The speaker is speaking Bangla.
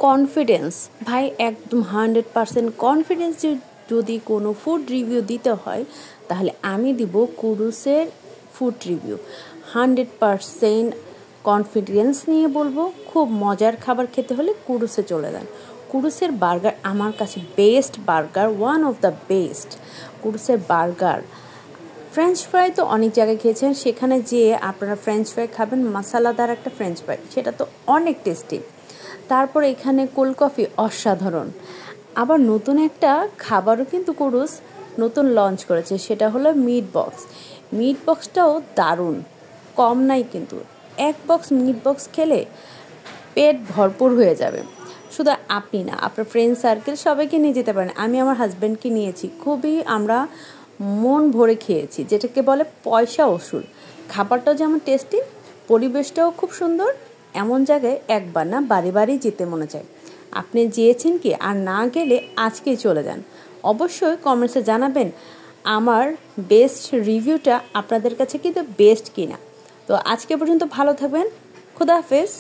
কনফিডেন্স ভাই, একদম 100% কনফিডেন্স যদি কোনো ফুড রিভিউ দিতে হয় তাহলে আমি দিব কুরুসের ফুড রিভিউ। 100% কনফিডেন্স নিয়ে বলবো, খুব মজার খাবার খেতে হলে কুরুসে চলে যান। কুরুসের বার্গার আমার কাছে best burger, one of the best. কুরুসের বার্গার, ফ্রেঞ্চ ফ্রাই তো অনেক জায়গায় খেয়েছেন, সেখানে যেয়ে আপনারা ফ্রেঞ্চ ফ্রাই খাবেন, মশলাদার একটা ফ্রেঞ্চ ফ্রাই, সেটা তো অনেক টেস্টি। তারপর এখানে কোল্ড কফি অসাধারণ। আবার নতুন একটা খাবারও কিন্তু কুরুস নতুন লঞ্চ করেছে, সেটা হলো মিট বক্স। মিট বক্সটাও দারুণ, কম নাই কিন্তু। এক বক্স মিট বক্স খেলে পেট ভরপুর হয়ে যাবে। শুধু আপনি না, আপনার ফ্রেন্ড সার্কেল সবাইকে নিয়ে যেতে পারেন। আমি আমার হাজব্যান্ডকে নিয়েছি, খুবই আমরা মন ভরে খেয়েছি, যেটাকে বলে পয়সা ওসুল। খাবারটাও যেমন টেস্টি, পরিবেশটাও খুব সুন্দর। এমন জায়গায় একবার না বারে বারেই যেতে মনে চায়। আপনি গিয়েছেন কি? আর না গেলে আজকেই চলে যান। অবশ্যই কমেন্টসে জানাবেন আমার বেস্ট রিভিউটা আপনাদের কাছে কিন্তু বেস্ট কিনা। তো আজকে পর্যন্ত ভালো থাকবেন, খুদা হাফেজ।